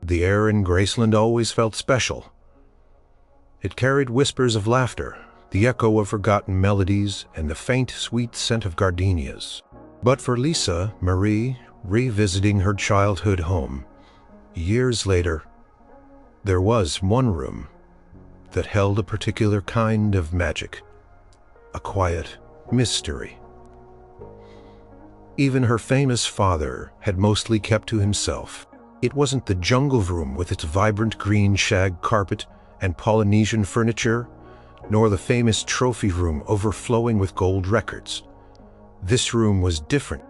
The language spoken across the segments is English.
The air in Graceland always felt special. It carried whispers of laughter, the echo of forgotten melodies, and the faint, sweet scent of gardenias. But for Lisa Marie, revisiting her childhood home, years later, there was one room that held a particular kind of magic, a quiet mystery. Even her famous father had mostly kept to himself. It wasn't the jungle room with its vibrant green shag carpet and Polynesian furniture, nor the famous trophy room overflowing with gold records. This room was different.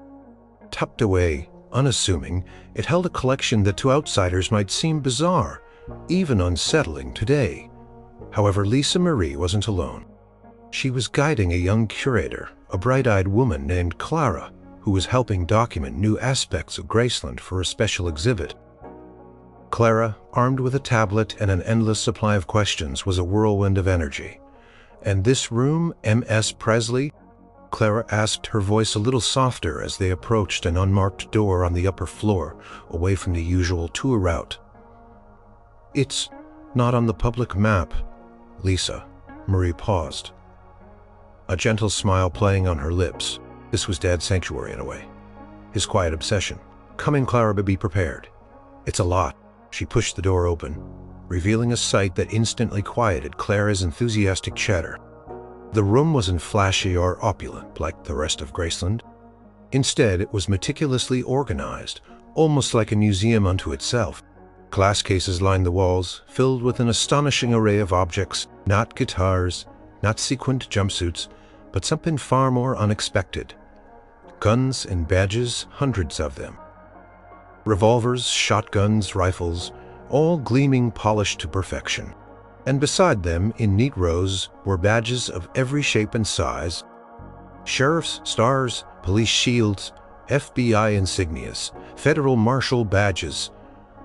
Tucked away, unassuming, it held a collection that to outsiders might seem bizarre, even unsettling today. However, Lisa Marie wasn't alone. She was guiding a young curator, a bright-eyed woman named Clara, who was helping document new aspects of Graceland for a special exhibit. Clara, armed with a tablet and an endless supply of questions, was a whirlwind of energy. "And this room, Ms. Presley?" Clara asked, her voice a little softer as they approached an unmarked door on the upper floor, away from the usual tour route. "It's not on the public map." Lisa Marie paused, a gentle smile playing on her lips. This was Dad's sanctuary in a way, his quiet obsession. "Come in, Clara, but be prepared. It's a lot." She pushed the door open, revealing a sight that instantly quieted Clara's enthusiastic chatter. The room wasn't flashy or opulent like the rest of Graceland. Instead, it was meticulously organized, almost like a museum unto itself. Glass cases lined the walls, filled with an astonishing array of objects, not guitars, not sequined jumpsuits, but something far more unexpected. Guns and badges, hundreds of them. Revolvers, shotguns, rifles, all gleaming polished to perfection. And beside them, in neat rows, were badges of every shape and size. Sheriff's stars, police shields, FBI insignias, federal marshal badges,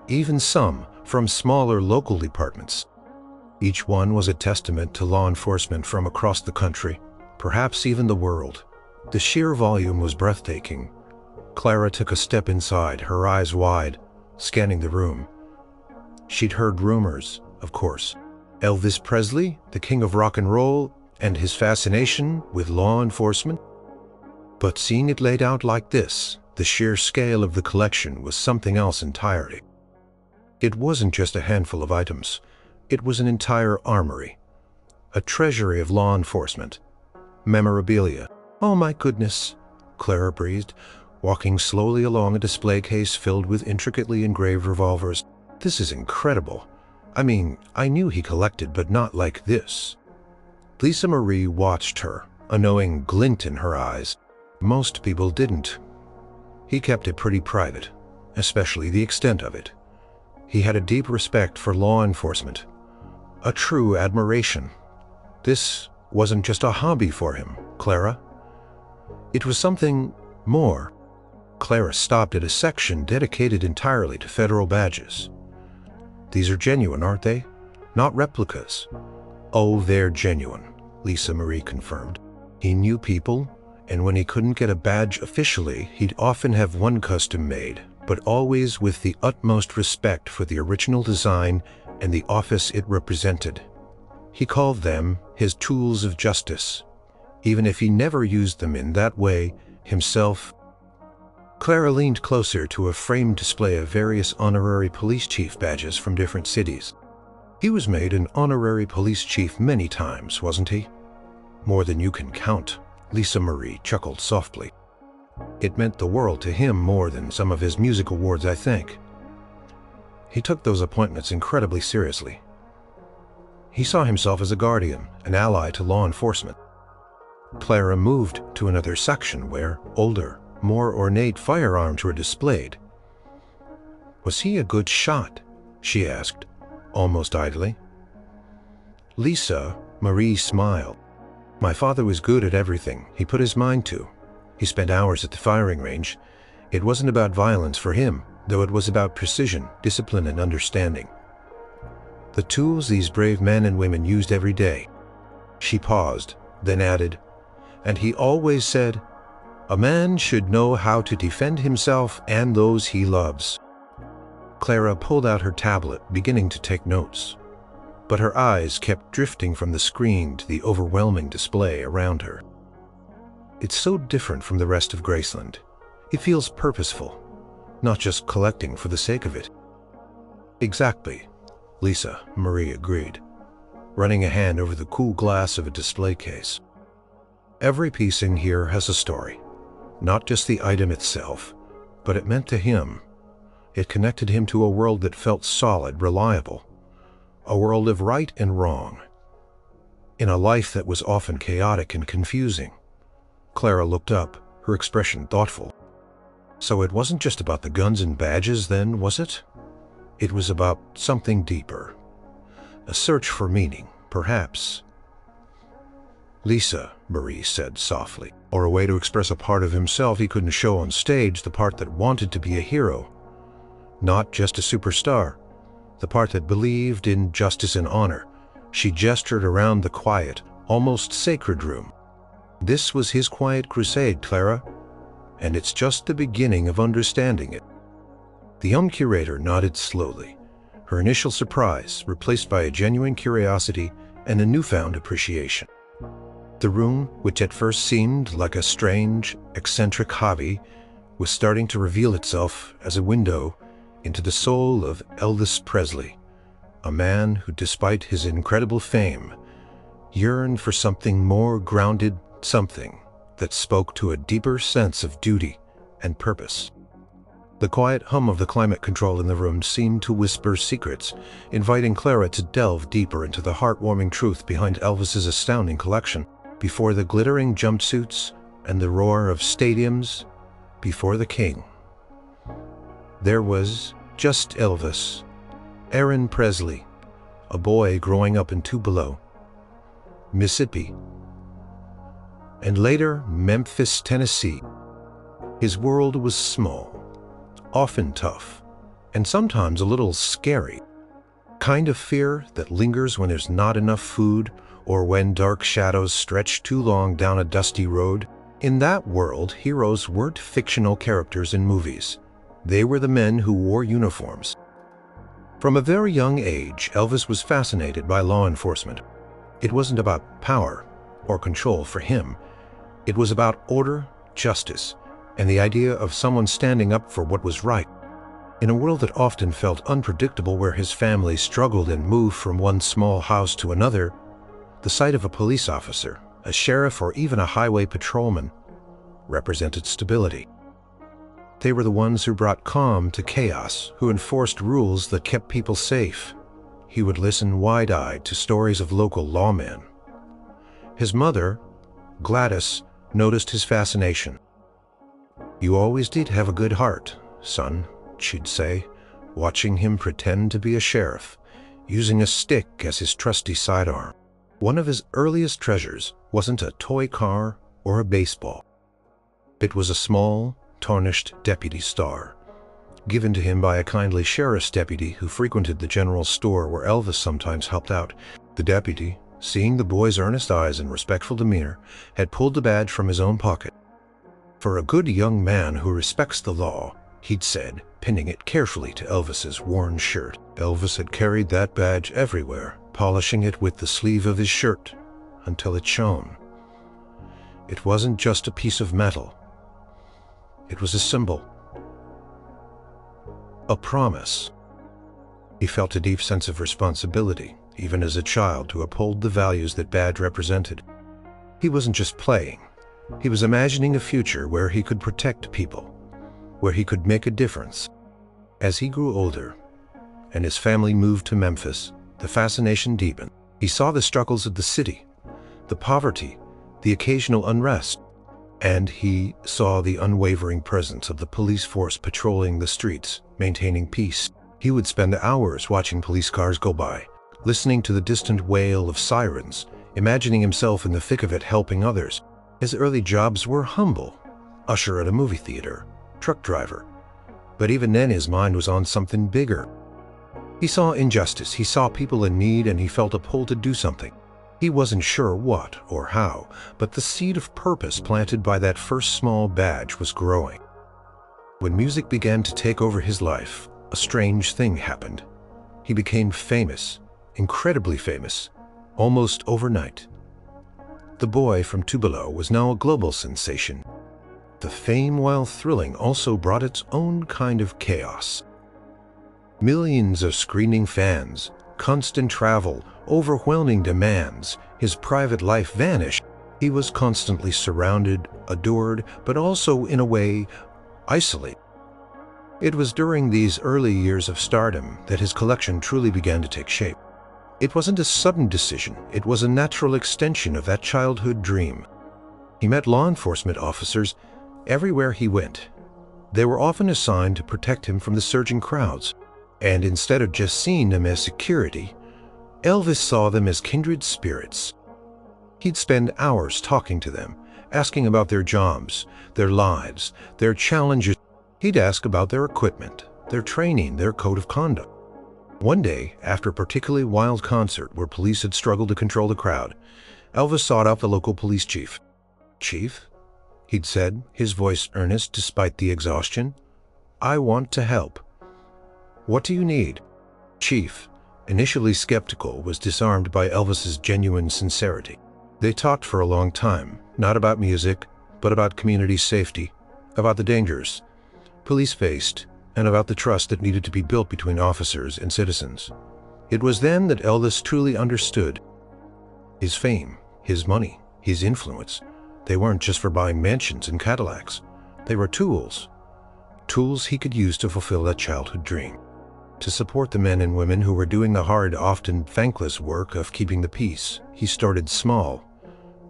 even some from smaller local departments. Each one was a testament to law enforcement from across the country, perhaps even the world. The sheer volume was breathtaking. Clara took a step inside, her eyes wide, scanning the room. She'd heard rumors, of course. Elvis Presley, the king of rock and roll, and his fascination with law enforcement. But seeing it laid out like this, the sheer scale of the collection was something else entirely. It wasn't just a handful of items. It was an entire armory, a treasury of law enforcement. Memorabilia. "Oh my goodness," Clara breathed, walking slowly along a display case filled with intricately engraved revolvers. "This is incredible. I mean, I knew he collected, but not like this." Lisa Marie watched her, a knowing glint in her eyes. Most people didn't. He kept it pretty private, especially the extent of it. He had a deep respect for law enforcement, a true admiration. This wasn't just a hobby for him, Clara. It was something more. Clara stopped at a section dedicated entirely to federal badges. "These are genuine, aren't they? Not replicas?" "Oh, they're genuine," Lisa Marie confirmed. He knew people, and when he couldn't get a badge officially, he'd often have one custom made, but always with the utmost respect for the original design and the office it represented. He called them his tools of justice, even if he never used them in that way himself. Clara leaned closer to a framed display of various honorary police chief badges from different cities. He was made an honorary police chief many times, wasn't he? "More than you can count," Lisa Marie chuckled softly. "It meant the world to him more than some of his music awards, I think." He took those appointments incredibly seriously. He saw himself as a guardian, an ally to law enforcement. Clara moved to another section where older, more ornate firearms were displayed. "Was he a good shot?" she asked, almost idly. Lisa Marie smiled. "My father was good at everything he put his mind to. He spent hours at the firing range. It wasn't about violence for him, though it was about precision, discipline, and understanding. The tools these brave men and women used every day." She paused, then added, "And he always said, 'A man should know how to defend himself and those he loves.'" Clara pulled out her tablet, beginning to take notes. But her eyes kept drifting from the screen to the overwhelming display around her. It's so different from the rest of Graceland. It feels purposeful, not just collecting for the sake of it. Exactly, Lisa, Marie agreed, running a hand over the cool glass of a display case. Every piece in here has a story, not just the item itself, but it meant to him. It connected him to a world that felt solid, reliable, a world of right and wrong, in a life that was often chaotic and confusing. Clara looked up, her expression thoughtful. So it wasn't just about the guns and badges then, was it? It was about something deeper. A search for meaning, perhaps. Lisa, Marie said softly, or a way to express a part of himself he couldn't show on stage, the part that wanted to be a hero. Not just a superstar, the part that believed in justice and honor. She gestured around the quiet, almost sacred room. This was his quiet crusade, Clara, and it's just the beginning of understanding it. The young curator nodded slowly, her initial surprise replaced by a genuine curiosity and a newfound appreciation. The room, which at first seemed like a strange, eccentric hobby, was starting to reveal itself as a window into the soul of Elvis Presley, a man who, despite his incredible fame, yearned for something more grounded, something that spoke to a deeper sense of duty and purpose. The quiet hum of the climate control in the room seemed to whisper secrets, inviting Clara to delve deeper into the heartwarming truth behind Elvis's astounding collection. Before the glittering jumpsuits and the roar of stadiums, before the king, there was just Elvis, Aaron Presley, a boy growing up in Tupelo, Mississippi, and later Memphis, Tennessee. His world was small, often tough, and sometimes a little scary. Kind of fear that lingers when there's not enough food or when dark shadows stretch too long down a dusty road. In that world, heroes weren't fictional characters in movies. They were the men who wore uniforms. From a very young age, Elvis was fascinated by law enforcement. It wasn't about power or control for him. It was about order, justice, and the idea of someone standing up for what was right. In a world that often felt unpredictable, where his family struggled and moved from one small house to another, the sight of a police officer, a sheriff, or even a highway patrolman represented stability. They were the ones who brought calm to chaos, who enforced rules that kept people safe. He would listen wide-eyed to stories of local lawmen. His mother, Gladys, noticed his fascination. "You always did have a good heart, son," she'd say, watching him pretend to be a sheriff, using a stick as his trusty sidearm. One of his earliest treasures wasn't a toy car or a baseball. It was a small, tarnished deputy star, given to him by a kindly sheriff's deputy who frequented the general store where Elvis sometimes helped out. The deputy, seeing the boy's earnest eyes and respectful demeanor, had pulled the badge from his own pocket. "For a good young man who respects the law," he'd said, pinning it carefully to Elvis's worn shirt. Elvis had carried that badge everywhere, polishing it with the sleeve of his shirt until it shone. It wasn't just a piece of metal. It was a symbol, a promise. He felt a deep sense of responsibility, even as a child, to uphold the values that badge represented. He wasn't just playing. He was imagining a future where he could protect people, where he could make a difference. As he grew older, and his family moved to Memphis, the fascination deepened. He saw the struggles of the city, the poverty, the occasional unrest, and he saw the unwavering presence of the police force patrolling the streets, maintaining peace. He would spend hours watching police cars go by, listening to the distant wail of sirens, imagining himself in the thick of it helping others. His early jobs were humble: usher at a movie theater, truck driver. But even then his mind was on something bigger. He saw injustice, he saw people in need, and he felt a pull to do something. He wasn't sure what or how, but the seed of purpose planted by that first small badge was growing. When music began to take over his life, a strange thing happened. He became famous, incredibly famous, almost overnight. The boy from Tubalo was now a global sensation. The fame, while thrilling, also brought its own kind of chaos. Millions of screaming fans, constant travel, overwhelming demands, his private life vanished. He was constantly surrounded, adored, but also, in a way, isolated. It was during these early years of stardom that his collection truly began to take shape. It wasn't a sudden decision, it was a natural extension of that childhood dream. He met law enforcement officers everywhere he went. They were often assigned to protect him from the surging crowds, and instead of just seeing them as security, Elvis saw them as kindred spirits. He'd spend hours talking to them, asking about their jobs, their lives, their challenges. He'd ask about their equipment, their training, their code of conduct. One day, after a particularly wild concert where police had struggled to control the crowd, Elvis sought out the local police chief. "Chief," he'd said, his voice earnest despite the exhaustion, "I want to help. What do you need?" Chief, initially skeptical, was disarmed by Elvis's genuine sincerity. They talked for a long time, not about music, but about community safety, about the dangers police faced, and about the trust that needed to be built between officers and citizens. It was then that Elvis truly understood. His fame, his money, his influence, they weren't just for buying mansions and Cadillacs. They were tools. Tools he could use to fulfill that childhood dream. To support the men and women who were doing the hard, often thankless work of keeping the peace, he started small.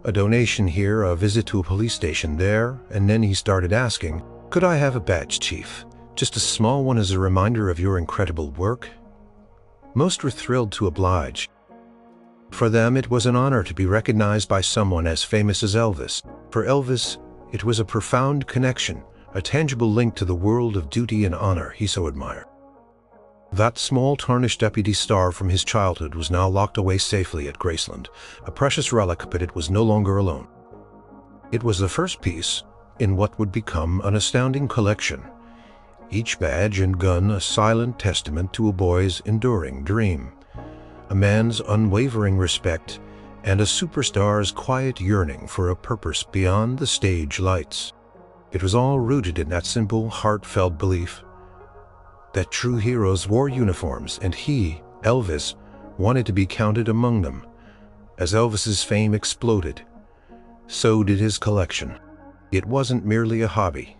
A donation here, a visit to a police station there, and then he started asking, "Could I have a badge, Chief? Just a small one as a reminder of your incredible work?" Most were thrilled to oblige. For them, it was an honor to be recognized by someone as famous as Elvis. For Elvis, it was a profound connection, a tangible link to the world of duty and honor he so admired. That small tarnished deputy star from his childhood was now locked away safely at Graceland, a precious relic, but it was no longer alone. It was the first piece in what would become an astounding collection. Each badge and gun a silent testament to a boy's enduring dream, a man's unwavering respect, and a superstar's quiet yearning for a purpose beyond the stage lights. It was all rooted in that simple, heartfelt belief that true heroes wore uniforms, and he, Elvis, wanted to be counted among them. As Elvis's fame exploded, so did his collection. It wasn't merely a hobby.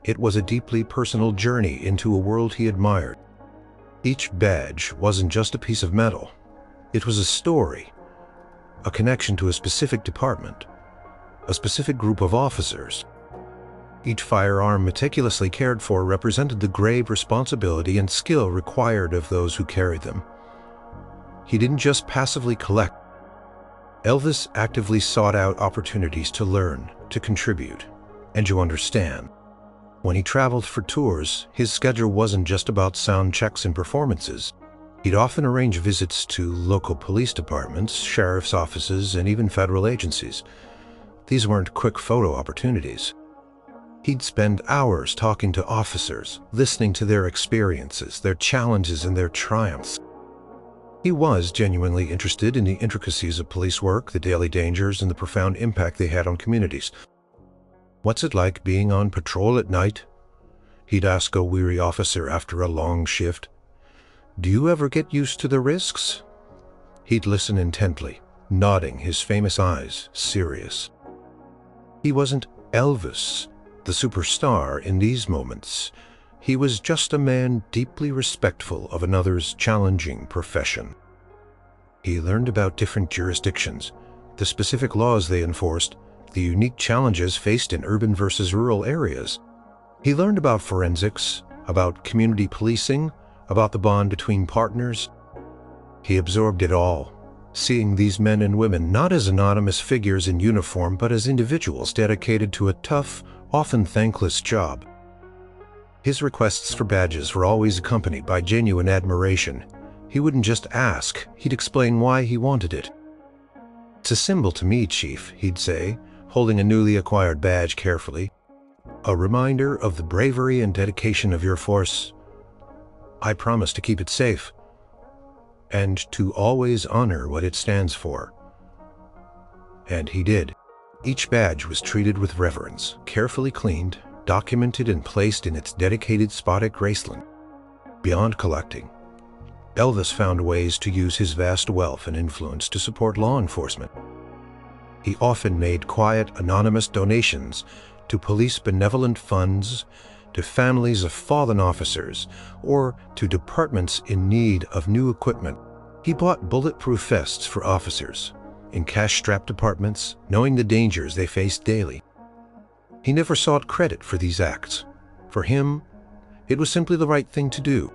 It was a deeply personal journey into a world he admired. Each badge wasn't just a piece of metal. It was a story, a connection to a specific department, a specific group of officers. Each firearm, meticulously cared for, represented the grave responsibility and skill required of those who carried them. He didn't just passively collect. Elvis actively sought out opportunities to learn, to contribute, and to understand. When he traveled for tours, his schedule wasn't just about sound checks and performances. He'd often arrange visits to local police departments, sheriff's offices, and even federal agencies. These weren't quick photo opportunities. He'd spend hours talking to officers, listening to their experiences, their challenges, and their triumphs. He was genuinely interested in the intricacies of police work, the daily dangers, and the profound impact they had on communities. "What's it like being on patrol at night?" he'd ask a weary officer after a long shift. "Do you ever get used to the risks?" He'd listen intently, nodding, his famous eyes serious. He wasn't Elvis, the superstar, in these moments. He was just a man deeply respectful of another's challenging profession. He learned about different jurisdictions, the specific laws they enforced, the unique challenges faced in urban versus rural areas. He learned about forensics, about community policing, about the bond between partners. He absorbed it all, seeing these men and women not as anonymous figures in uniform, but as individuals dedicated to a tough, often thankless job. His requests for badges were always accompanied by genuine admiration. He wouldn't just ask, he'd explain why he wanted it. "It's a symbol to me, Chief," he'd say, holding a newly acquired badge carefully. "A reminder of the bravery and dedication of your force." I promise to keep it safe and to always honor what it stands for. And he did. Each badge was treated with reverence, carefully cleaned, documented, and placed in its dedicated spot at Graceland. Beyond collecting, Elvis found ways to use his vast wealth and influence to support law enforcement. He often made quiet, anonymous donations to police benevolent funds, to families of fallen officers, or to departments in need of new equipment. He bought bulletproof vests for officers in cash-strapped departments, knowing the dangers they faced daily. He never sought credit for these acts. For him, it was simply the right thing to do.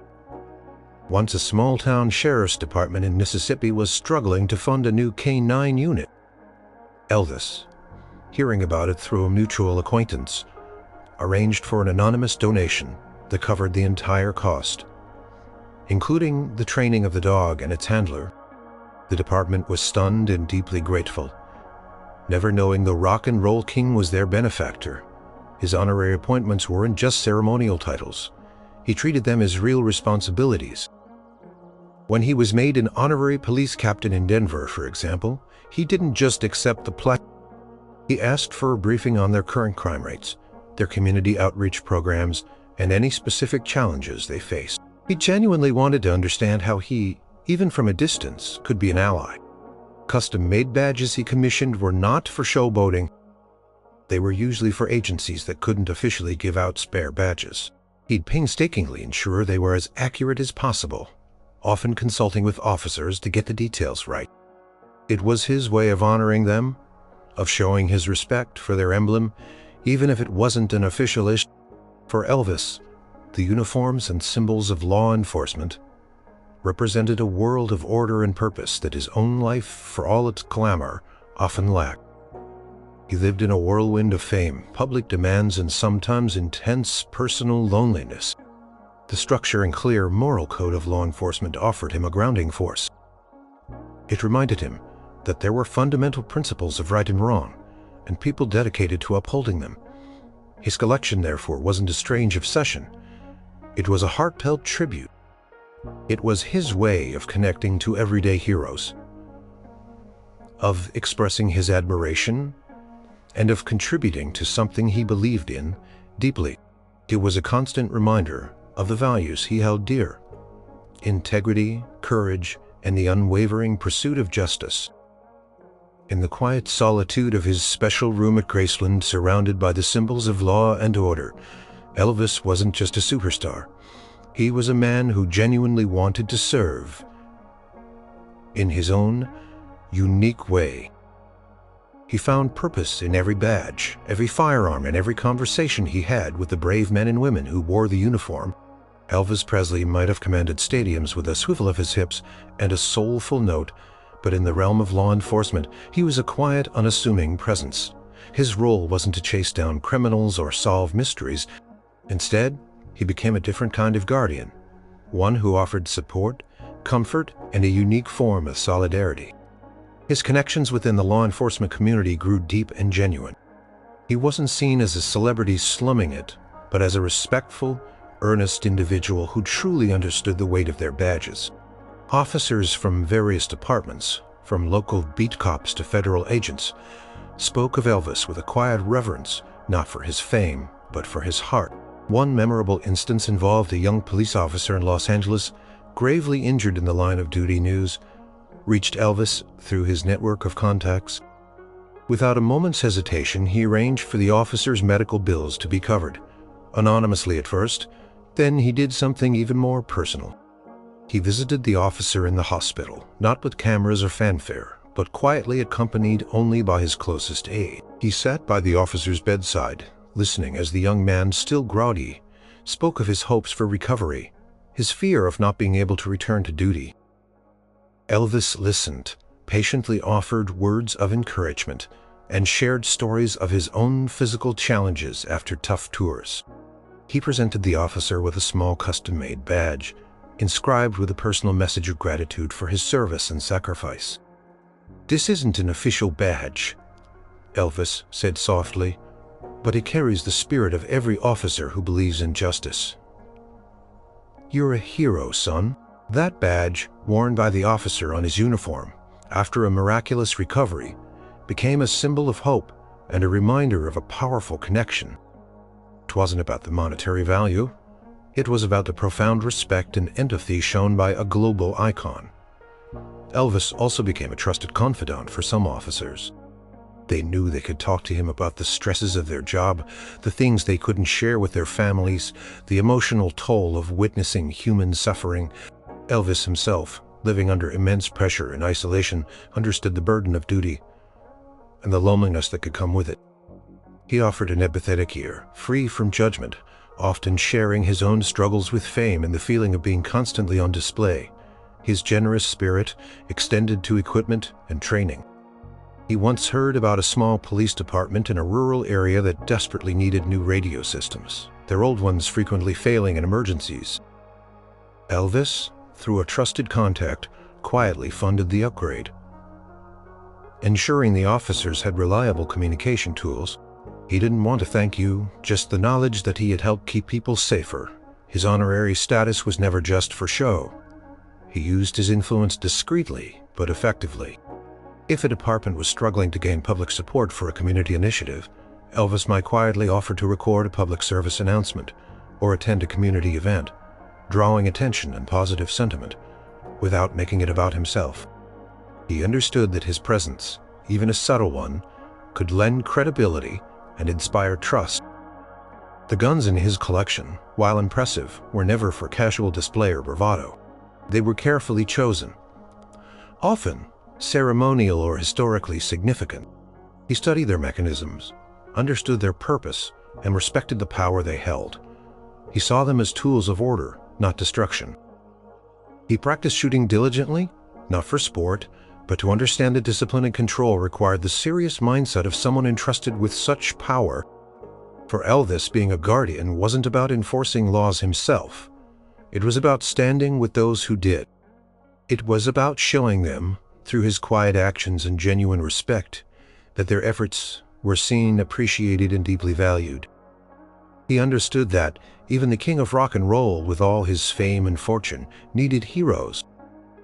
Once a small-town sheriff's department in Mississippi was struggling to fund a new K-9 unit. Elvis, hearing about it through a mutual acquaintance, arranged for an anonymous donation that covered the entire cost, including the training of the dog and its handler. The department was stunned and deeply grateful, never knowing the rock and roll king was their benefactor. His honorary appointments weren't just ceremonial titles. He treated them as real responsibilities. When he was made an honorary police captain in Denver, for example, he didn't just accept the plaque. He asked for a briefing on their current crime rates, their community outreach programs, and any specific challenges they faced. He genuinely wanted to understand how he, even from a distance, could be an ally. Custom-made badges he commissioned were not for showboating. They were usually for agencies that couldn't officially give out spare badges. He'd painstakingly ensure they were as accurate as possible, often consulting with officers to get the details right. It was his way of honoring them, of showing his respect for their emblem, even if it wasn't an official issue. For Elvis, the uniforms and symbols of law enforcement represented a world of order and purpose that his own life, for all its glamour, often lacked. He lived in a whirlwind of fame, public demands, and sometimes intense personal loneliness. The structure and clear moral code of law enforcement offered him a grounding force. It reminded him that there were fundamental principles of right and wrong, and people dedicated to upholding them. His collection, therefore, wasn't a strange obsession. It was a heartfelt tribute. It was his way of connecting to everyday heroes, of expressing his admiration, and of contributing to something he believed in deeply. It was a constant reminder of the values he held dear: integrity, courage, and the unwavering pursuit of justice. In the quiet solitude of his special room at Graceland, surrounded by the symbols of law and order, Elvis wasn't just a superstar. He was a man who genuinely wanted to serve in his own unique way. He found purpose in every badge, every firearm, and every conversation he had with the brave men and women who wore the uniform. Elvis Presley might have commanded stadiums with a swivel of his hips and a soulful note, but in the realm of law enforcement, he was a quiet, unassuming presence. His role wasn't to chase down criminals or solve mysteries. Instead, he became a different kind of guardian, one who offered support, comfort, and a unique form of solidarity. His connections within the law enforcement community grew deep and genuine. He wasn't seen as a celebrity slumming it, but as a respectful, earnest individual who truly understood the weight of their badges. Officers from various departments, from local beat cops to federal agents, spoke of Elvis with a quiet reverence, not for his fame, but for his heart. One memorable instance involved a young police officer in Los Angeles, gravely injured in the line of duty. News reached Elvis through his network of contacts. Without a moment's hesitation, he arranged for the officer's medical bills to be covered, anonymously at first. Then he did something even more personal. He visited the officer in the hospital, not with cameras or fanfare, but quietly, accompanied only by his closest aide. He sat by the officer's bedside, listening as the young man, still groggy, spoke of his hopes for recovery, his fear of not being able to return to duty. Elvis listened, patiently offered words of encouragement, and shared stories of his own physical challenges after tough tours. He presented the officer with a small custom-made badge, inscribed with a personal message of gratitude for his service and sacrifice. "This isn't an official badge," Elvis said softly, "but it carries the spirit of every officer who believes in justice. "You're a hero, son." That badge, worn by the officer on his uniform after a miraculous recovery, became a symbol of hope and a reminder of a powerful connection. It wasn't about the monetary value. It was about the profound respect and empathy shown by a global icon. Elvis also became a trusted confidant for some officers. They knew they could talk to him about the stresses of their job, the things they couldn't share with their families, the emotional toll of witnessing human suffering. Elvis himself, living under immense pressure and isolation, understood the burden of duty and the loneliness that could come with it. He offered an empathetic ear, free from judgment, often sharing his own struggles with fame and the feeling of being constantly on display. His generous spirit extended to equipment and training. He once heard about a small police department in a rural area that desperately needed new radio systems, their old ones frequently failing in emergencies. Elvis, through a trusted contact, quietly funded the upgrade. Ensuring the officers had reliable communication tools, he didn't want to thank you, just the knowledge that he had helped keep people safer. His honorary status was never just for show. He used his influence discreetly, but effectively. If a department was struggling to gain public support for a community initiative, Elvis might quietly offer to record a public service announcement or attend a community event, drawing attention and positive sentiment, without making it about himself. He understood that his presence, even a subtle one, could lend credibility and inspire trust. The guns in his collection, while impressive, were never for casual display or bravado. They were carefully chosen, often ceremonial or historically significant. He studied their mechanisms, understood their purpose, and respected the power they held. He saw them as tools of order, not destruction. He practiced shooting diligently, not for sport, but to understand that discipline and control required the serious mindset of someone entrusted with such power. For Elvis, being a guardian wasn't about enforcing laws himself. It was about standing with those who did. It was about showing them, through his quiet actions and genuine respect, that their efforts were seen, appreciated, and deeply valued. He understood that even the king of rock and roll, with all his fame and fortune, needed heroes.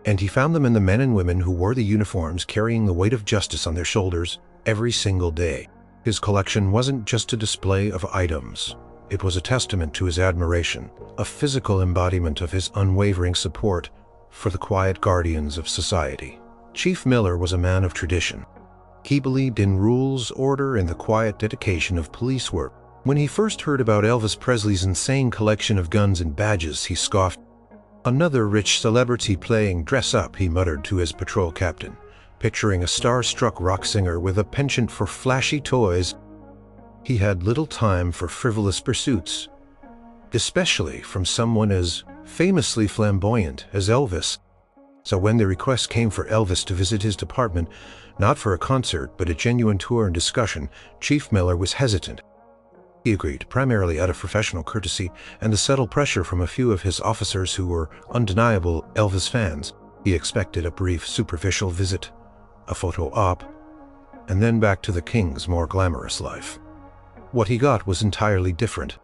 And he found them in the men and women who wore the uniforms, carrying the weight of justice on their shoulders every single day. His collection wasn't just a display of items. It was a testament to his admiration, a physical embodiment of his unwavering support for the quiet guardians of society. Chief Miller was a man of tradition. He believed in rules, order, and the quiet dedication of police work. When he first heard about Elvis Presley's insane collection of guns and badges, he scoffed. "Another rich celebrity playing dress-up," he muttered to his patrol captain, picturing a star-struck rock singer with a penchant for flashy toys. He had little time for frivolous pursuits, especially from someone as famously flamboyant as Elvis. So when the request came for Elvis to visit his department, not for a concert but a genuine tour and discussion, Chief Miller was hesitant. He agreed, primarily out of professional courtesy and the subtle pressure from a few of his officers who were undeniable Elvis fans. He expected a brief, superficial visit, a photo op, and then back to the king's more glamorous life. What he got was entirely different.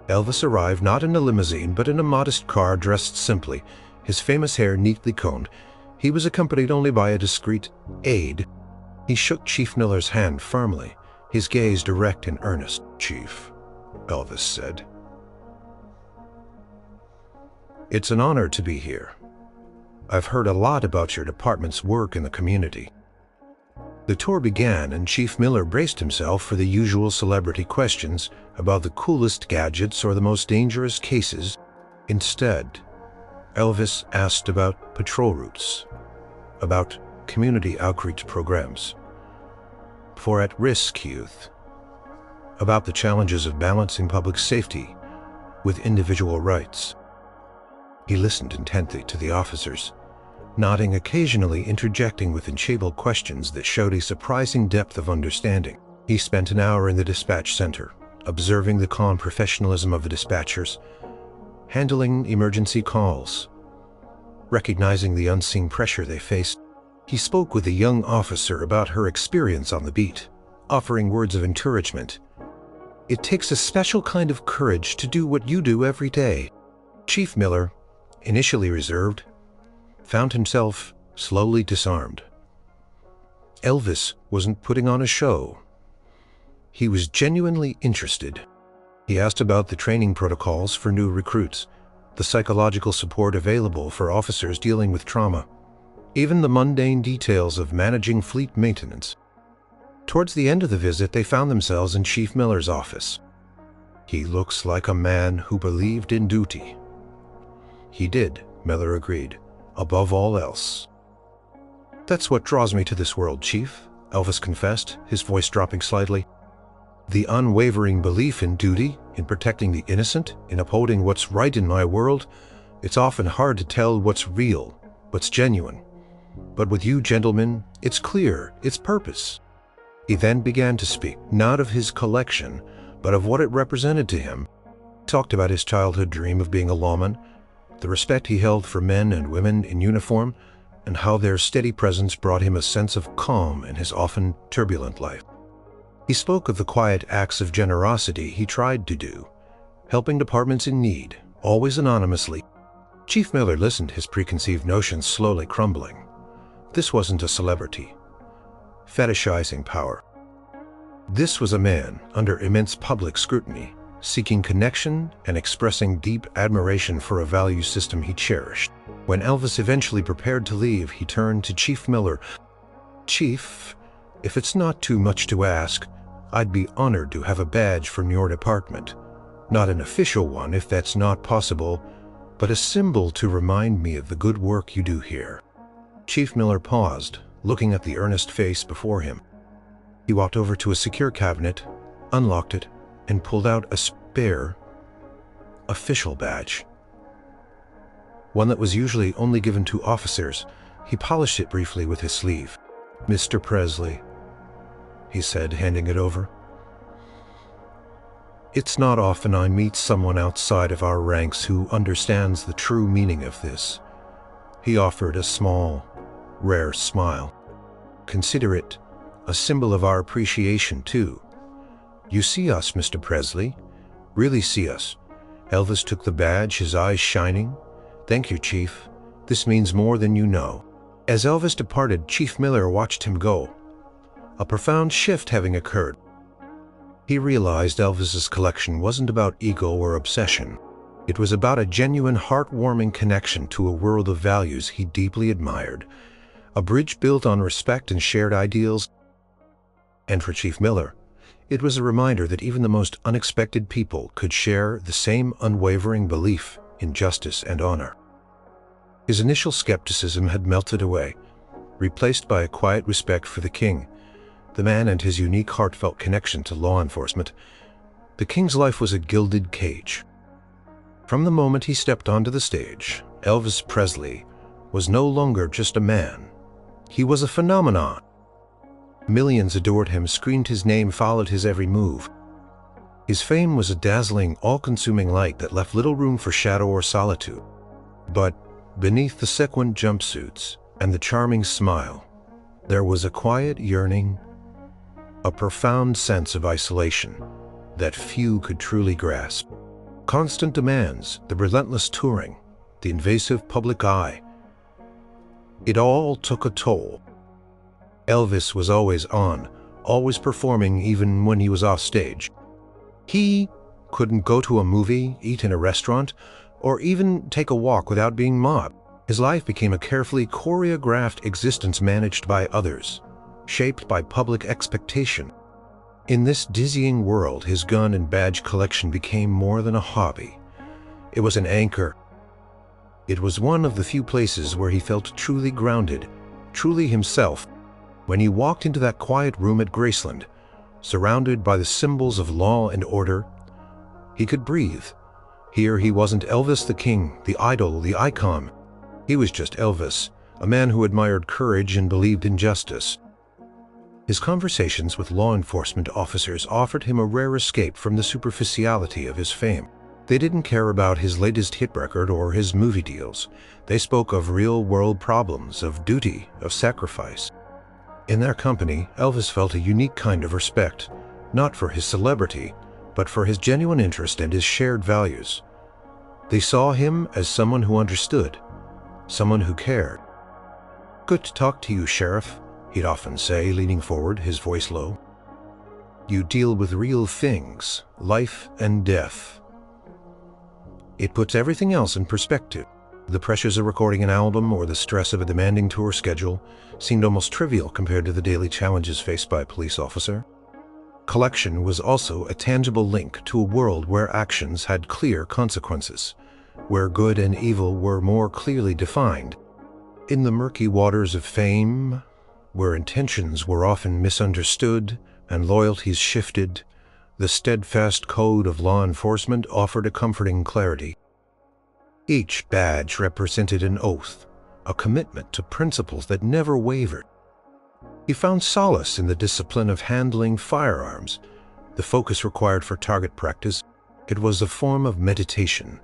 Elvis arrived not in a limousine but in a modest car, dressed simply, his famous hair neatly combed. He was accompanied only by a discreet aide. He shook Chief Miller's hand firmly, his gaze direct and earnest. "Chief," Elvis said, "it's an honor to be here. I've heard a lot about your department's work in the community." The tour began, and Chief Miller braced himself for the usual celebrity questions about the coolest gadgets or the most dangerous cases. Instead, Elvis asked about patrol routes, about community outreach programs for at-risk youth, about the challenges of balancing public safety with individual rights. He listened intently to the officers, nodding, occasionally interjecting with enchantable questions that showed a surprising depth of understanding. He spent an hour in the dispatch center, observing the calm professionalism of the dispatchers, handling emergency calls, recognizing the unseen pressure they faced. He spoke with a young officer about her experience on the beat, offering words of encouragement. "It takes a special kind of courage to do what you do every day." Chief Miller, initially reserved, found himself slowly disarmed. Elvis wasn't putting on a show. He was genuinely interested. He asked about the training protocols for new recruits, the psychological support available for officers dealing with trauma, even the mundane details of managing fleet maintenance. Towards the end of the visit, they found themselves in Chief Miller's office. "He looks like a man who believed in duty." He did, Miller agreed, above all else. "That's what draws me to this world, Chief," Elvis confessed, his voice dropping slightly. "The unwavering belief in duty, in protecting the innocent, in upholding what's right in my world. It's often hard to tell what's real, what's genuine. But with you gentlemen, it's clear, it's purpose." He then began to speak, not of his collection, but of what it represented to him. He talked about his childhood dream of being a lawman, the respect he held for men and women in uniform, and how their steady presence brought him a sense of calm in his often turbulent life. He spoke of the quiet acts of generosity he tried to do, helping departments in need, always anonymously. Chief Miller listened, his preconceived notions slowly crumbling. This wasn't a celebrity, fetishizing power. This was a man under immense public scrutiny, seeking connection and expressing deep admiration for a value system he cherished. When Elvis eventually prepared to leave, he turned to Chief Miller. "Chief, if it's not too much to ask, I'd be honored to have a badge from your department. Not an official one, if that's not possible, but a symbol to remind me of the good work you do here." Chief Miller paused, looking at the earnest face before him. He walked over to a secure cabinet, unlocked it, and pulled out a spare, official badge. One that was usually only given to officers. He polished it briefly with his sleeve. "Mr. Presley," he said, handing it over. "It's not often I meet someone outside of our ranks who understands the true meaning of this." He offered a small, rare smile. "Consider it a symbol of our appreciation, too. You see us, Mr. Presley. Really see us." Elvis took the badge, his eyes shining. "Thank you, Chief. This means more than you know." As Elvis departed, Chief Miller watched him go, a profound shift having occurred. He realized Elvis's collection wasn't about ego or obsession. It was about a genuine, heartwarming connection to a world of values he deeply admired, a bridge built on respect and shared ideals. And for Chief Miller, it was a reminder that even the most unexpected people could share the same unwavering belief in justice and honor. His initial skepticism had melted away, replaced by a quiet respect for the king, the man and his unique heartfelt connection to law enforcement. The king's life was a gilded cage. From the moment he stepped onto the stage, Elvis Presley was no longer just a man. He was a phenomenon. Millions adored him, screamed his name, followed his every move. His fame was a dazzling, all-consuming light that left little room for shadow or solitude. But beneath the sequined jumpsuits and the charming smile, there was a quiet yearning, a profound sense of isolation that few could truly grasp. Constant demands, the relentless touring, the invasive public eye. It all took a toll. Elvis was always on, always performing even when he was off stage. He couldn't go to a movie, eat in a restaurant, or even take a walk without being mobbed. His life became a carefully choreographed existence managed by others, shaped by public expectation. In this dizzying world, his gun and badge collection became more than a hobby. It was an anchor. It was one of the few places where he felt truly grounded, truly himself. When he walked into that quiet room at Graceland, surrounded by the symbols of law and order, he could breathe. Here he wasn't Elvis the king, the idol, the icon. He was just Elvis, a man who admired courage and believed in justice. His conversations with law enforcement officers offered him a rare escape from the superficiality of his fame. They didn't care about his latest hit record or his movie deals. They spoke of real-world problems, of duty, of sacrifice. In their company, Elvis felt a unique kind of respect, not for his celebrity, but for his genuine interest and his shared values. They saw him as someone who understood, someone who cared. "Good to talk to you, Sheriff," he'd often say, leaning forward, his voice low. "You deal with real things, life and death." It puts everything else in perspective. The pressures of recording an album or the stress of a demanding tour schedule seemed almost trivial compared to the daily challenges faced by a police officer. Collection was also a tangible link to a world where actions had clear consequences, where good and evil were more clearly defined. In the murky waters of fame, where intentions were often misunderstood and loyalties shifted, the steadfast code of law enforcement offered a comforting clarity. Each badge represented an oath, a commitment to principles that never wavered. He found solace in the discipline of handling firearms, the focus required for target practice. It was a form of meditation,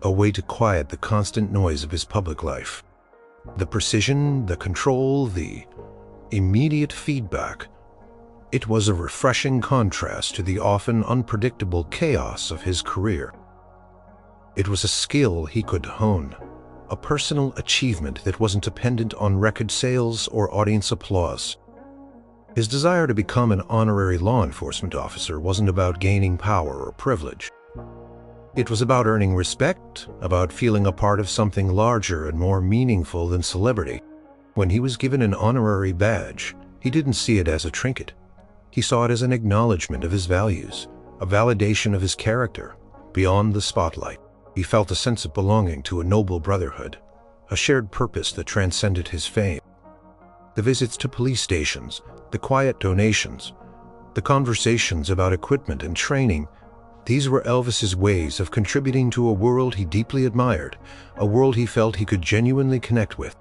a way to quiet the constant noise of his public life. The precision, the control, the immediate feedback. It was a refreshing contrast to the often unpredictable chaos of his career. It was a skill he could hone, a personal achievement that wasn't dependent on record sales or audience applause. His desire to become an honorary law enforcement officer wasn't about gaining power or privilege. It was about earning respect, about feeling a part of something larger and more meaningful than celebrity. When he was given an honorary badge, he didn't see it as a trinket. He saw it as an acknowledgement of his values, a validation of his character. Beyond the spotlight, he felt a sense of belonging to a noble brotherhood, a shared purpose that transcended his fame. The visits to police stations, the quiet donations, the conversations about equipment and training, these were Elvis's ways of contributing to a world he deeply admired, a world he felt he could genuinely connect with.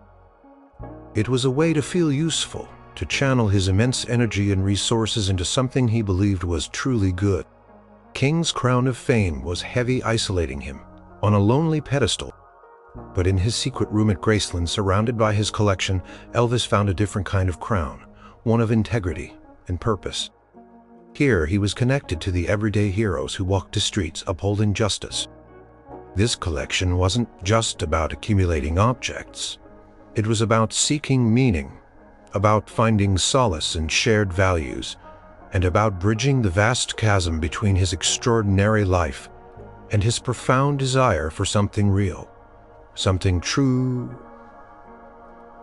It was a way to feel useful, to channel his immense energy and resources into something he believed was truly good. King's crown of fame was heavy, isolating him, on a lonely pedestal. But in his secret room at Graceland, surrounded by his collection, Elvis found a different kind of crown, one of integrity and purpose. Here he was connected to the everyday heroes who walked the streets upholding justice. This collection wasn't just about accumulating objects. It was about seeking meaning, about finding solace in shared values, and about bridging the vast chasm between his extraordinary life and his profound desire for something real, something true.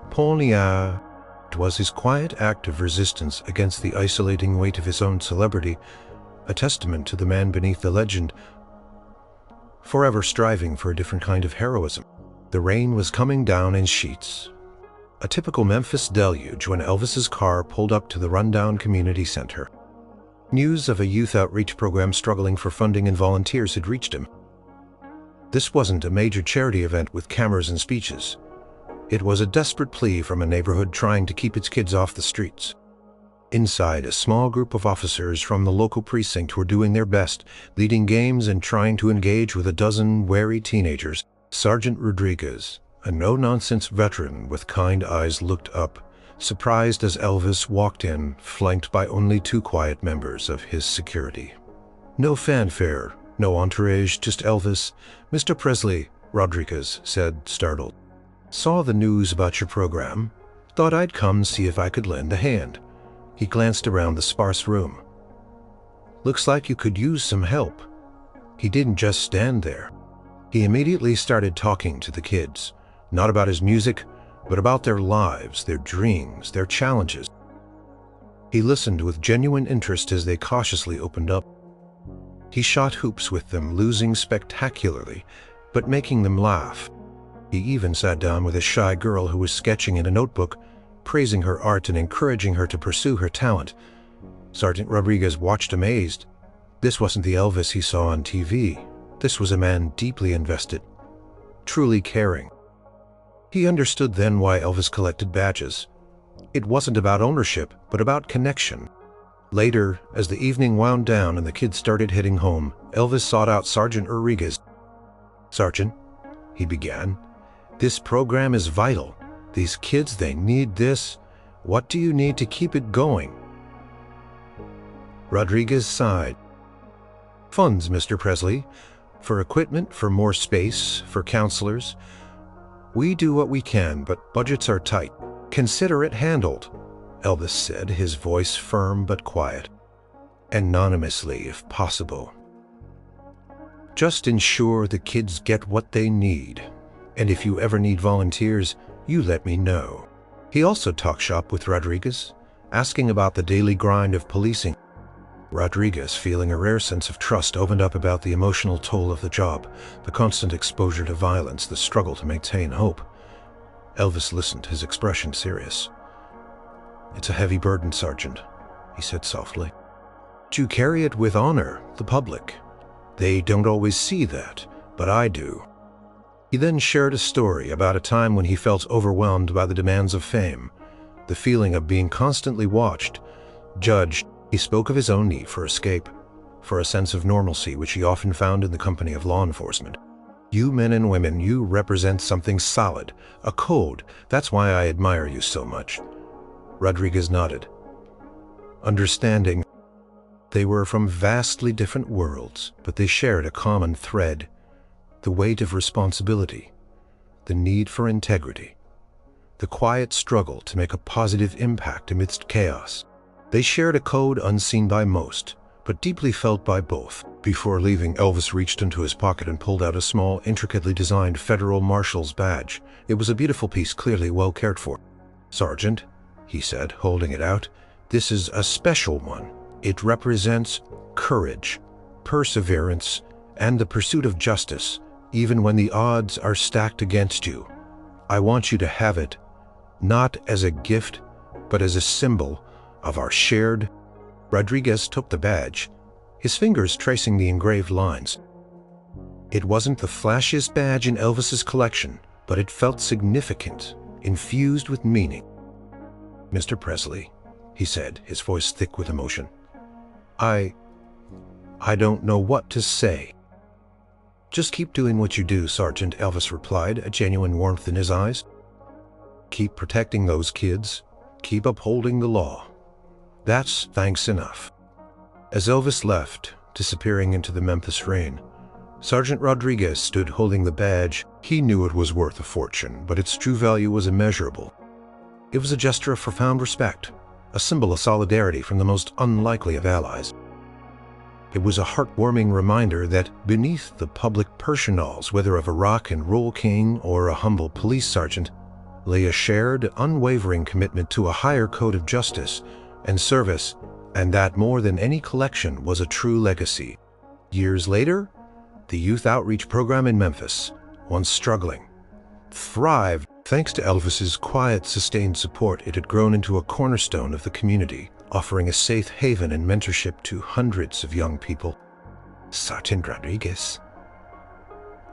Poignant was his quiet act of resistance against the isolating weight of his own celebrity, a testament to the man beneath the legend, forever striving for a different kind of heroism. The rain was coming down in sheets, a typical Memphis deluge, when Elvis's car pulled up to the rundown community center. News of a youth outreach program struggling for funding and volunteers had reached him. This wasn't a major charity event with cameras and speeches. It was a desperate plea from a neighborhood trying to keep its kids off the streets. Inside, a small group of officers from the local precinct were doing their best, leading games and trying to engage with a dozen wary teenagers. Sergeant Rodriguez, a no-nonsense veteran with kind eyes, looked up, surprised as Elvis walked in, flanked by only two quiet members of his security. No fanfare, no entourage, just Elvis. "Mr. Presley," Rodriguez said, startled. "Saw the news about your program. Thought I'd come see if I could lend a hand." He glanced around the sparse room. "Looks like you could use some help." He didn't just stand there. He immediately started talking to the kids, not about his music, but about their lives, their dreams, their challenges. He listened with genuine interest as they cautiously opened up. He shot hoops with them, losing spectacularly, but making them laugh. He even sat down with a shy girl who was sketching in a notebook, praising her art and encouraging her to pursue her talent. Sergeant Rodriguez watched amazed. This wasn't the Elvis he saw on TV. This was a man deeply invested, truly caring. He understood then why Elvis collected badges. It wasn't about ownership, but about connection. Later, as the evening wound down and the kids started heading home, Elvis sought out Sergeant Rodriguez. "Sergeant," he began, "this program is vital. These kids, they need this. What do you need to keep it going?" Rodriguez sighed. "Funds, Mr. Presley. For equipment, for more space, for counselors. We do what we can, but budgets are tight. Consider it handled, Elvis said, his voice firm but quiet. Anonymously, if possible. Just ensure the kids get what they need. And if you ever need volunteers, you let me know. He also talked shop with Rodriguez, asking about the daily grind of policing. Rodriguez, feeling a rare sense of trust, opened up about the emotional toll of the job, the constant exposure to violence, the struggle to maintain hope. Elvis listened, his expression serious. "It's a heavy burden, Sergeant," he said softly. "You carry it with honor, the public. They don't always see that, but I do." He then shared a story about a time when he felt overwhelmed by the demands of fame, the feeling of being constantly watched, judged. He spoke of his own need for escape, for a sense of normalcy which he often found in the company of law enforcement. "You men and women, you represent something solid, a code. That's why I admire you so much." Rodriguez nodded, understanding. They were from vastly different worlds, but they shared a common thread: the weight of responsibility, the need for integrity, the quiet struggle to make a positive impact amidst chaos. They shared a code unseen by most, but deeply felt by both. Before leaving, Elvis reached into his pocket and pulled out a small, intricately designed Federal Marshal's badge. It was a beautiful piece, clearly well cared for. "Sergeant," he said, holding it out, "this is a special one. It represents courage, perseverance, and the pursuit of justice, even when the odds are stacked against you. I want you to have it, not as a gift, but as a symbol of our shared." Rodriguez took the badge, his fingers tracing the engraved lines. It wasn't the flashiest badge in Elvis's collection, but it felt significant, infused with meaning. "Mr. Presley," he said, his voice thick with emotion, I don't know what to say." "Just keep doing what you do, Sergeant," Elvis replied, a genuine warmth in his eyes. "Keep protecting those kids. Keep upholding the law. That's thanks enough." As Elvis left, disappearing into the Memphis rain, Sergeant Rodriguez stood holding the badge. He knew it was worth a fortune, but its true value was immeasurable. It was a gesture of profound respect, a symbol of solidarity from the most unlikely of allies. It was a heartwarming reminder that beneath the public personnels, whether of a rock and roll king or a humble police sergeant, lay a shared, unwavering commitment to a higher code of justice and service, and that more than any collection was a true legacy. Years later, the youth outreach program in Memphis, once struggling, thrived. Thanks to Elvis's quiet, sustained support, it had grown into a cornerstone of the community, offering a safe haven and mentorship to hundreds of young people. Sergeant Rodriguez.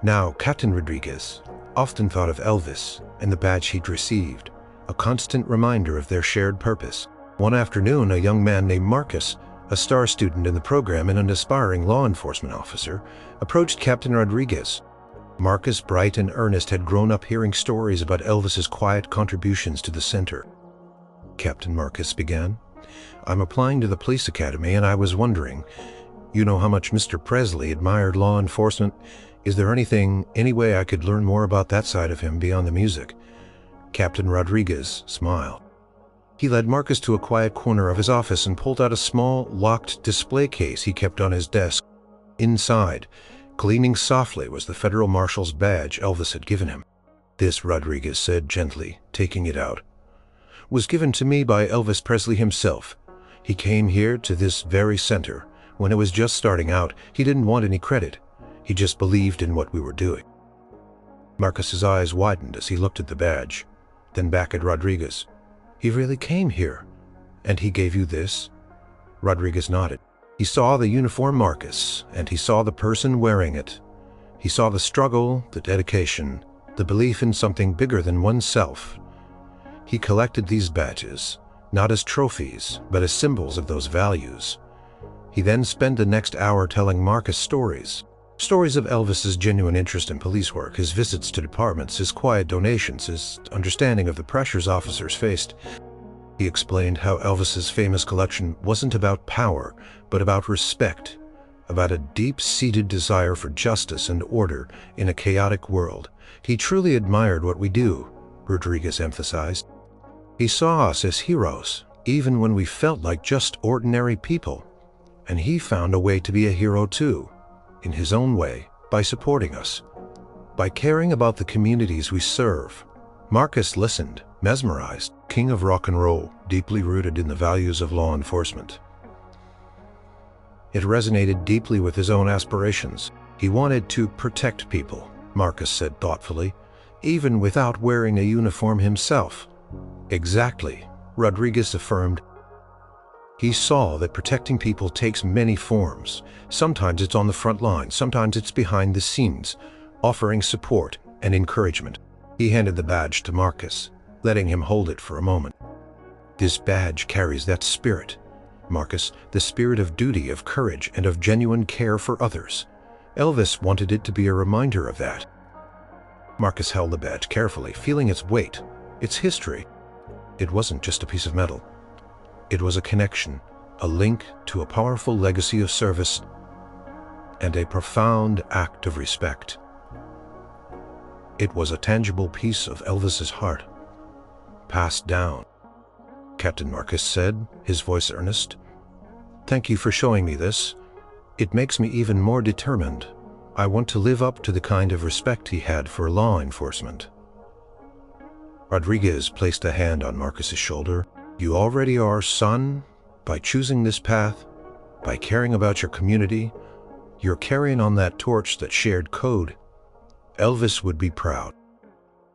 Now, Captain Rodriguez often thought of Elvis and the badge he'd received, a constant reminder of their shared purpose. One afternoon, a young man named Marcus, a star student in the program and an aspiring law enforcement officer, approached Captain Rodriguez. Marcus, bright and earnest, had grown up hearing stories about Elvis's quiet contributions to the center. "Captain," Marcus began, "I'm applying to the police academy, and I was wondering, you know how much Mr. Presley admired law enforcement. Is there any way I could learn more about that side of him beyond the music?" Captain Rodriguez smiled. He led Marcus to a quiet corner of his office and pulled out a small, locked display case he kept on his desk. Inside, gleaming softly, was the Federal Marshal's badge Elvis had given him. "This," Rodriguez said gently, taking it out, "was given to me by Elvis Presley himself. He came here to this very center when it was just starting out. He didn't want any credit. He just believed in what we were doing." Marcus's eyes widened as he looked at the badge, then back at Rodriguez. "He really came here? And he gave you this?" Rodriguez nodded. He saw the uniform, Marcus, and he saw the person wearing it. He saw the struggle, the dedication, the belief in something bigger than oneself. He collected these badges, not as trophies, but as symbols of those values. He then spent the next hour telling Marcus stories of Elvis's genuine interest in police work, his visits to departments, his quiet donations, his understanding of the pressures officers faced. He explained how Elvis's famous collection wasn't about power, but about respect, about a deep-seated desire for justice and order in a chaotic world. He truly admired what we do, Rodriguez emphasized. He saw us as heroes, even when we felt like just ordinary people. And he found a way to be a hero too, in his own way, by supporting us, by caring about the communities we serve. Marcus listened, mesmerized, king of rock and roll, deeply rooted in the values of law enforcement. It resonated deeply with his own aspirations. He wanted to protect people, Marcus said thoughtfully, even without wearing a uniform himself. Exactly, Rodriguez affirmed. He saw that protecting people takes many forms. Sometimes it's on the front line, sometimes it's behind the scenes, offering support and encouragement. He handed the badge to Marcus, letting him hold it for a moment. This badge carries that spirit, Marcus, the spirit of duty, of courage, and of genuine care for others. Elvis wanted it to be a reminder of that. Marcus held the badge carefully, feeling its weight, its history. It wasn't just a piece of metal. It was a connection, a link to a powerful legacy of service and a profound act of respect. It was a tangible piece of Elvis's heart, passed down. Captain Marcus said, his voice earnest. Thank you for showing me this. It makes me even more determined. I want to live up to the kind of respect he had for law enforcement. Rodriguez placed a hand on Marcus's shoulder. You already are, son. By choosing this path, by caring about your community, you're carrying on that torch, that shared code. Elvis would be proud.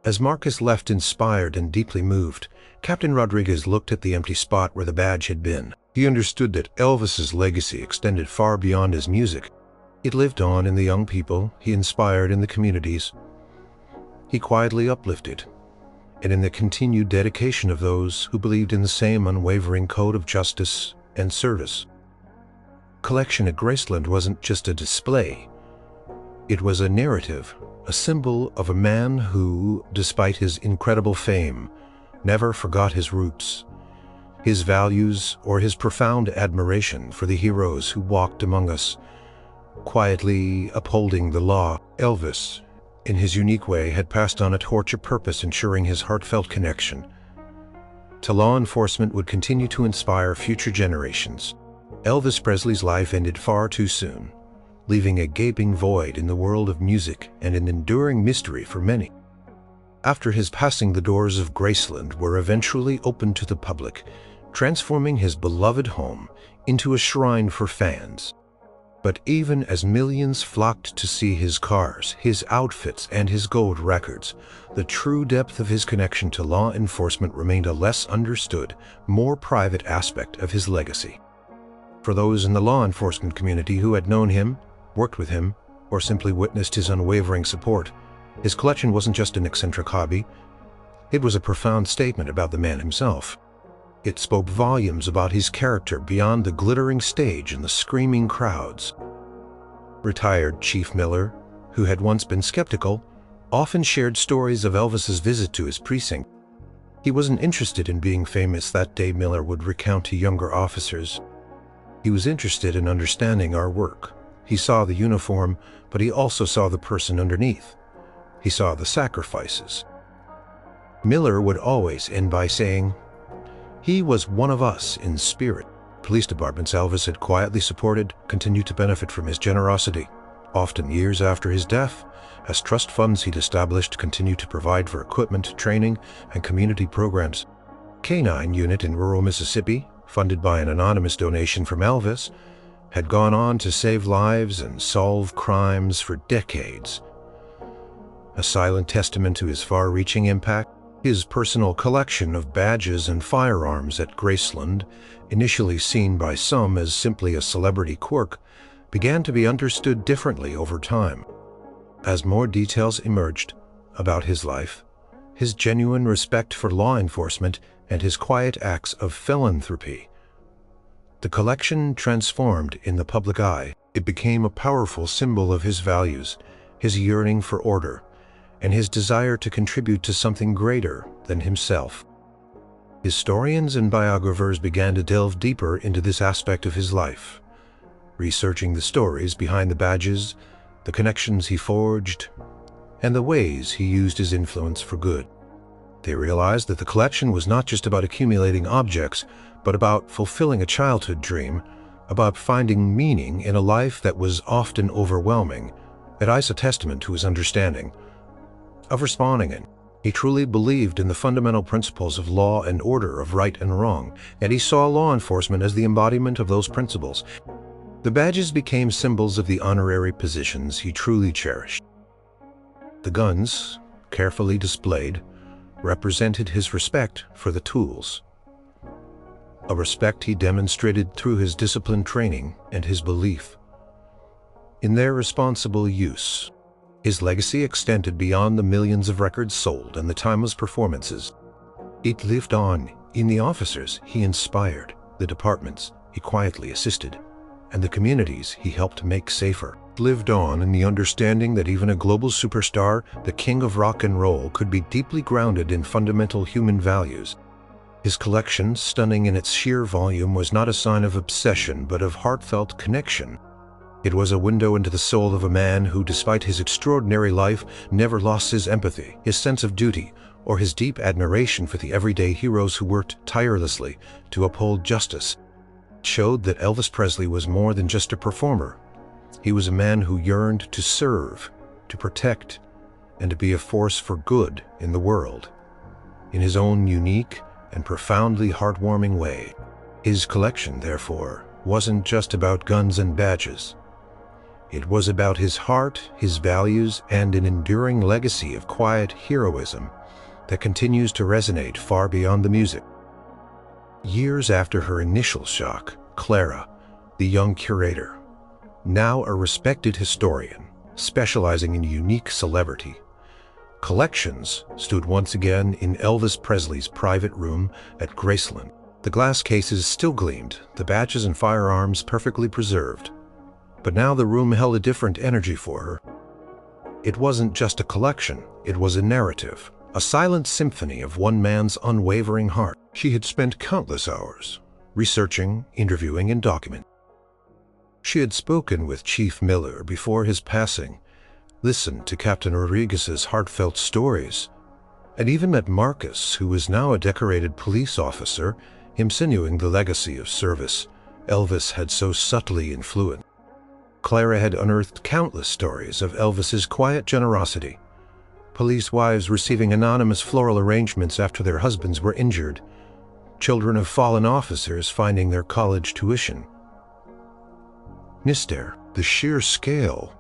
As Marcus left inspired and deeply moved, Captain Rodriguez looked at the empty spot where the badge had been. He understood that Elvis's legacy extended far beyond his music. It lived on in the young people he inspired in the communities he quietly uplifted, and in the continued dedication of those who believed in the same unwavering code of justice and service. Collection at Graceland wasn't just a display. It was a narrative, a symbol of a man who, despite his incredible fame, never forgot his roots, his values, or his profound admiration for the heroes who walked among us, quietly upholding the law. Elvis, in his unique way, had passed on a torch of purpose, ensuring his heartfelt connection to law enforcement would continue to inspire future generations. Elvis Presley's life ended far too soon, leaving a gaping void in the world of music and an enduring mystery for many. After his passing, the doors of Graceland were eventually opened to the public, transforming his beloved home into a shrine for fans. But even as millions flocked to see his cars, his outfits, and his gold records, the true depth of his connection to law enforcement remained a less understood, more private aspect of his legacy. For those in the law enforcement community who had known him, worked with him, or simply witnessed his unwavering support, his collection wasn't just an eccentric hobby. It was a profound statement about the man himself. It spoke volumes about his character beyond the glittering stage and the screaming crowds. Retired Chief Miller, who had once been skeptical, often shared stories of Elvis's visit to his precinct. He wasn't interested in being famous that day, Miller would recount to younger officers. He was interested in understanding our work. He saw the uniform, but he also saw the person underneath. He saw the sacrifices. Miller would always end by saying, he was one of us in spirit. Police departments Elvis had quietly supported continued to benefit from his generosity. Often years after his death, as trust funds he'd established continued to provide for equipment, training, and community programs. K-9 unit in rural Mississippi, funded by an anonymous donation from Elvis, had gone on to save lives and solve crimes for decades. A silent testament to his far-reaching impact, his personal collection of badges and firearms at Graceland, initially seen by some as simply a celebrity quirk, began to be understood differently over time. As more details emerged about his life, his genuine respect for law enforcement, and his quiet acts of philanthropy, the collection transformed in the public eye. It became a powerful symbol of his values, his yearning for order, and his desire to contribute to something greater than himself. Historians and biographers began to delve deeper into this aspect of his life. researching the stories behind the badges, the connections he forged, and the ways he used his influence for good. They realized that the collection was not just about accumulating objects, but about fulfilling a childhood dream, about finding meaning in a life that was often overwhelming. It is a testament to his understanding of responding in. He truly believed in the fundamental principles of law and order, of right and wrong, and he saw law enforcement as the embodiment of those principles. The badges became symbols of the honorary positions he truly cherished. The guns, carefully displayed, represented his respect for the tools, a respect he demonstrated through his disciplined training and his belief in their responsible use. His legacy extended beyond the millions of records sold and the timeless performances. It lived on in the officers he inspired, the departments he quietly assisted, and the communities he helped make safer. It lived on in the understanding that even a global superstar, the king of rock and roll, could be deeply grounded in fundamental human values. His collection, stunning in its sheer volume, was not a sign of obsession but of heartfelt connection. It was a window into the soul of a man who, despite his extraordinary life, never lost his empathy, his sense of duty, or his deep admiration for the everyday heroes who worked tirelessly to uphold justice. It showed that Elvis Presley was more than just a performer. He was a man who yearned to serve, to protect, and to be a force for good in the world, in his own unique and profoundly heartwarming way. His collection, therefore, wasn't just about guns and badges. It was about his heart, his values, and an enduring legacy of quiet heroism that continues to resonate far beyond the music. Years after her initial shock, Clara, the young curator, now a respected historian specializing in unique celebrity collections, stood once again in Elvis Presley's private room at Graceland. The glass cases still gleamed, the badges and firearms perfectly preserved. But now the room held a different energy for her. It wasn't just a collection, it was a narrative, a silent symphony of one man's unwavering heart. She had spent countless hours researching, interviewing, and documenting. She had spoken with Chief Miller before his passing, listened to Captain Rodriguez's heartfelt stories, and even met Marcus, who was now a decorated police officer, insinuating the legacy of service Elvis had so subtly influenced. Clara had unearthed countless stories of Elvis's quiet generosity, police wives receiving anonymous floral arrangements after their husbands were injured, children of fallen officers finding their college tuition. The sheer scale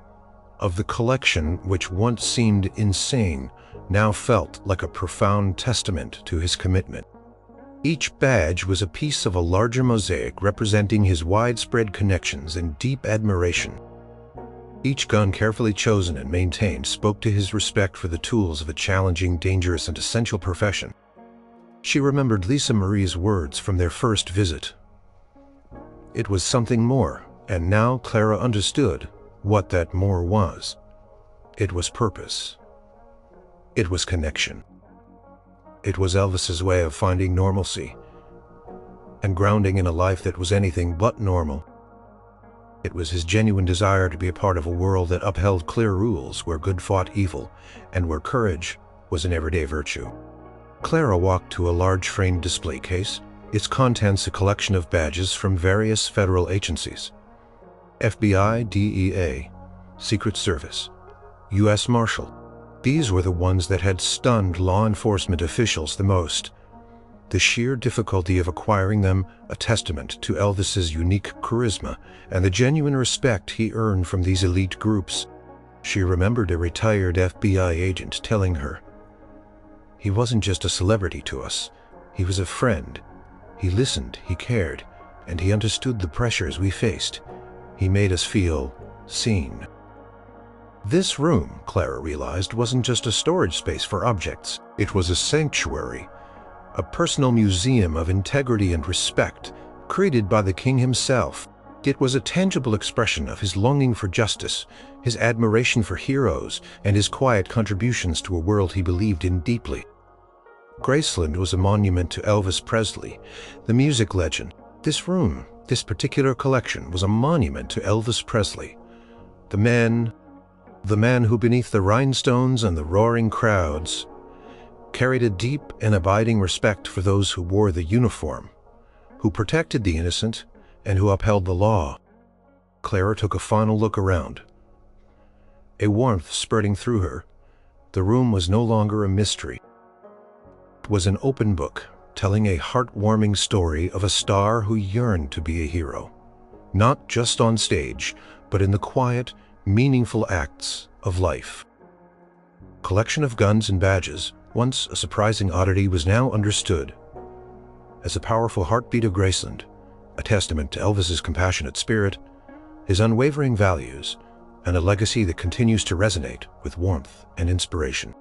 of the collection, which once seemed insane, now felt like a profound testament to his commitment. Each badge was a piece of a larger mosaic representing his widespread connections and deep admiration. Each gun, carefully chosen and maintained, spoke to his respect for the tools of a challenging, dangerous, and essential profession. She remembered Lisa Marie's words from their first visit. It was something more, and now Clara understood what that more was. It was purpose. It was connection. It was Elvis's way of finding normalcy and grounding in a life that was anything but normal. It was his genuine desire to be a part of a world that upheld clear rules, where good fought evil and where courage was an everyday virtue. Clara walked to a large framed display case, its contents a collection of badges from various federal agencies: FBI, DEA, Secret Service, U.S. Marshal. These were the ones that had stunned law enforcement officials the most. The sheer difficulty of acquiring them, a testament to Elvis's unique charisma and the genuine respect he earned from these elite groups. She remembered a retired FBI agent telling her, "He wasn't just a celebrity to us, he was a friend. He listened, he cared, and he understood the pressures we faced. He made us feel seen." This room, Clara realized, wasn't just a storage space for objects. It was a sanctuary, a personal museum of integrity and respect, created by the king himself. It was a tangible expression of his longing for justice, his admiration for heroes, and his quiet contributions to a world he believed in deeply. Graceland was a monument to Elvis Presley, the music legend. This room, This particular collection was a monument to Elvis Presley, the man who beneath the rhinestones and the roaring crowds carried a deep and abiding respect for those who wore the uniform, who protected the innocent, and who upheld the law. Clara took a final look around, a warmth spreading through her. The room was no longer a mystery. It was an open book, telling a heartwarming story of a star who yearned to be a hero, not just on stage, but in the quiet, meaningful acts of life. A collection of guns and badges, once a surprising oddity, was now understood as a powerful heartbeat of Graceland, a testament to Elvis's compassionate spirit, his unwavering values, and a legacy that continues to resonate with warmth and inspiration.